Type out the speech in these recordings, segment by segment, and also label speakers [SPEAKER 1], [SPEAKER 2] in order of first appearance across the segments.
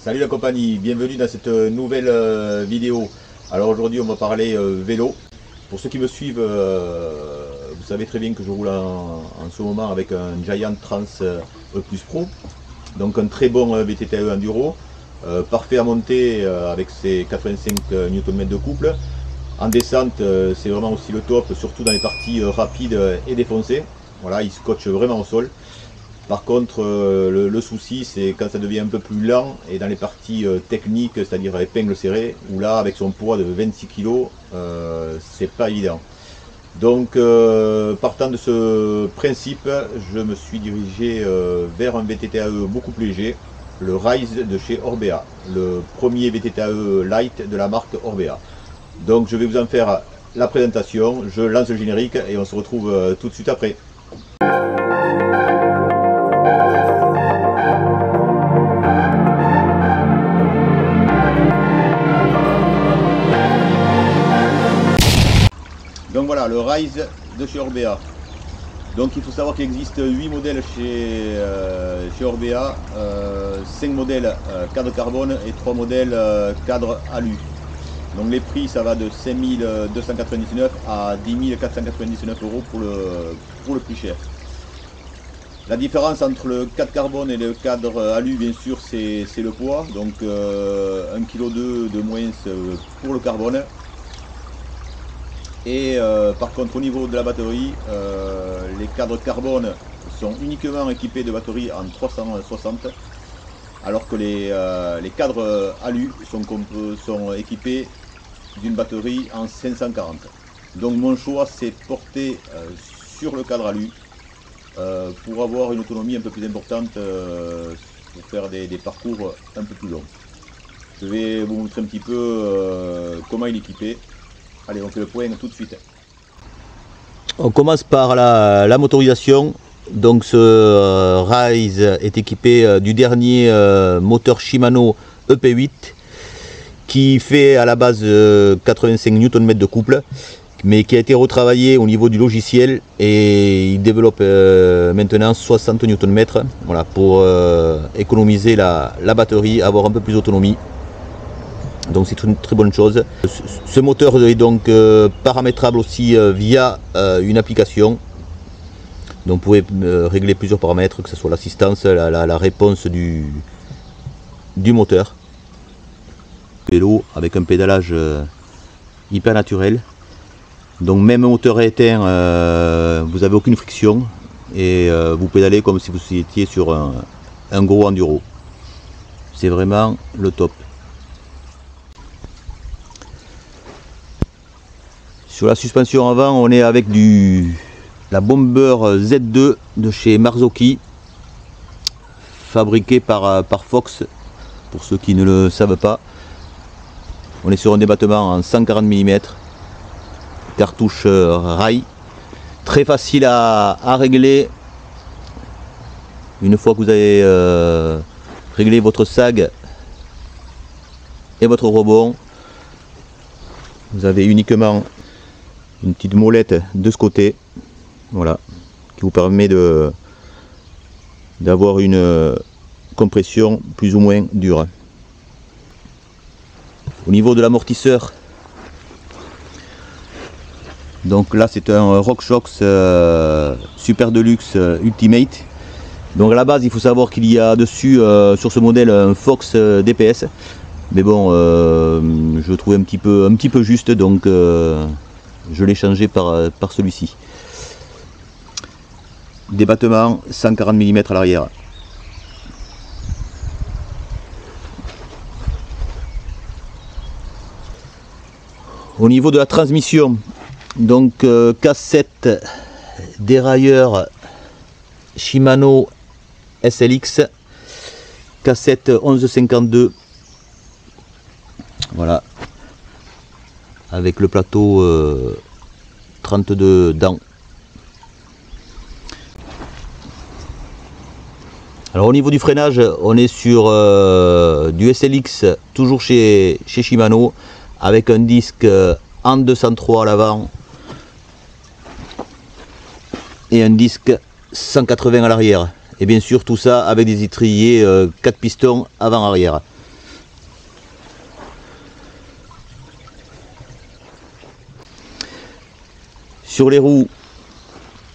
[SPEAKER 1] Salut la compagnie, bienvenue dans cette nouvelle vidéo. Alors aujourd'hui on va parler vélo. Pour ceux qui me suivent, vous savez très bien que je roule en ce moment avec un Giant Trans E+ Pro. Donc un très bon VTTAE enduro, parfait à monter avec ses 85 Nm de couple. En descente c'est vraiment aussi le top, surtout dans les parties rapides et défoncées. Voilà, il scotche vraiment au sol. Par contre, le souci, c'est quand ça devient un peu plus lent et dans les parties techniques, c'est-à-dire épingle serrée, où là, avec son poids de 26 kg, c'est pas évident. Donc, partant de ce principe, je me suis dirigé vers un VTTAE beaucoup plus léger, le Rise de chez Orbea, le premier VTTAE light de la marque Orbea. Donc, je vais vous en faire la présentation, je lance le générique et on se retrouve tout de suite après. Donc voilà, le Rise de chez Orbea. Donc il faut savoir qu'il existe 8 modèles chez Orbea, 5 modèles cadre carbone et 3 modèles cadre alu. Donc les prix, ça va de 5 299 à 10 499 euros pour le plus cher. La différence entre le cadre carbone et le cadre alu, bien sûr, c'est le poids. Donc 1,2 kg de moins pour le carbone. Et par contre au niveau de la batterie, les cadres carbone sont uniquement équipés de batteries en 360, alors que les cadres alu sont équipés d'une batterie en 540. Donc mon choix c'est porté sur le cadre alu pour avoir une autonomie un peu plus importante pour faire des parcours un peu plus longs. Je vais vous montrer un petit peu comment il est équipé. Allez, on fait le point tout de suite. On commence par la motorisation. Donc ce Rise est équipé du dernier moteur Shimano EP8 qui fait à la base 85 Nm de couple, mais qui a été retravaillé au niveau du logiciel et il développe maintenant 60 Nm, voilà, pour économiser la batterie, avoir un peu plus d'autonomie. Donc c'est une très bonne chose. Ce moteur est donc paramétrable aussi via une application. Donc vous pouvez régler plusieurs paramètres, que ce soit l'assistance, la réponse du moteur. Vélo avec un pédalage hyper naturel. Donc même moteur éteint, vous n'avez aucune friction et vous pédalez comme si vous étiez sur un gros enduro. C'est vraiment le top. Sur la suspension avant, on est avec la Bomber Z2 de chez Marzocchi, fabriquée par Fox, pour ceux qui ne le savent pas. On est sur un débattement en 140 mm, cartouche rail, très facile à régler. Une fois que vous avez réglé votre sag et votre rebond, vous avez uniquement une petite molette de ce côté, voilà, qui vous permet d'avoir une compression plus ou moins dure. Au niveau de l'amortisseur, donc là c'est un RockShox Super Deluxe Ultimate. Donc à la base il faut savoir qu'il y a dessus sur ce modèle un Fox DPS, mais bon je le trouvais un petit peu juste, donc je l'ai changé par celui-ci. Débattement 140 mm à l'arrière. Au niveau de la transmission, donc cassette dérailleur Shimano SLX, cassette 1152, voilà, avec le plateau 32 dents. Alors au niveau du freinage, on est sur du SLX, toujours chez Shimano, avec un disque en 203 à l'avant et un disque 180 à l'arrière. Et bien sûr tout ça avec des étriers 4 pistons avant-arrière.
[SPEAKER 2] Sur les roues,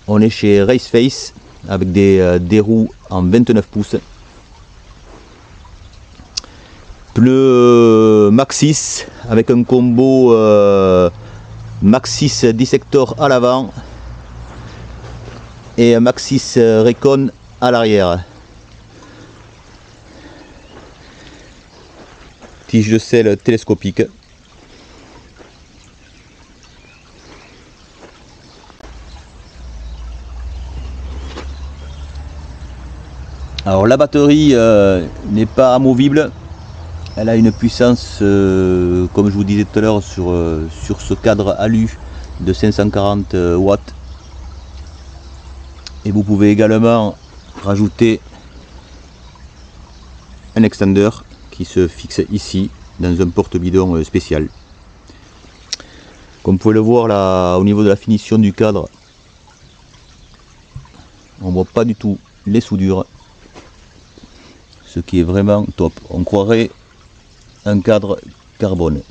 [SPEAKER 2] on est chez Raceface avec des roues en 29 pouces. Pneus Maxxis avec un combo Maxxis Dissector à l'avant et un Maxxis Recon à l'arrière. Tige de selle télescopique. Alors la batterie n'est pas amovible. Elle a une puissance, comme je vous disais tout à l'heure, sur ce cadre alu de 540 watts. Et vous pouvez également rajouter un extender qui se fixe ici dans un porte-bidon spécial. Comme vous pouvez le voir là, au niveau de la finition du cadre, on voit pas du tout les soudures, ce qui est vraiment top. On croirait un cadre carbone.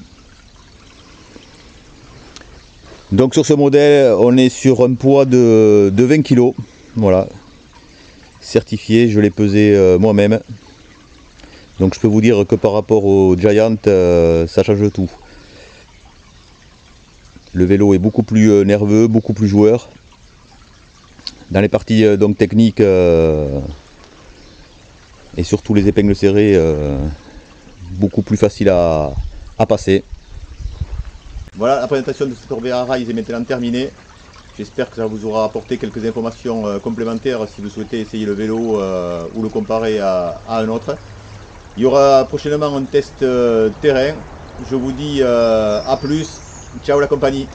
[SPEAKER 2] Donc sur ce modèle, on est sur un poids de 20 kg. Voilà, certifié, je l'ai pesé moi-même. Donc je peux vous dire que par rapport au Giant, ça change tout. Le vélo est beaucoup plus nerveux, beaucoup plus joueur. Dans les parties donc techniques et surtout les épingles serrées, beaucoup plus facile à passer. Voilà, la présentation de cette Orbea Rise est maintenant terminée. J'espère que ça vous aura apporté quelques informations complémentaires si vous souhaitez essayer le vélo ou le comparer à un autre. Il y aura prochainement un test terrain. Je vous dis à plus. Ciao la compagnie.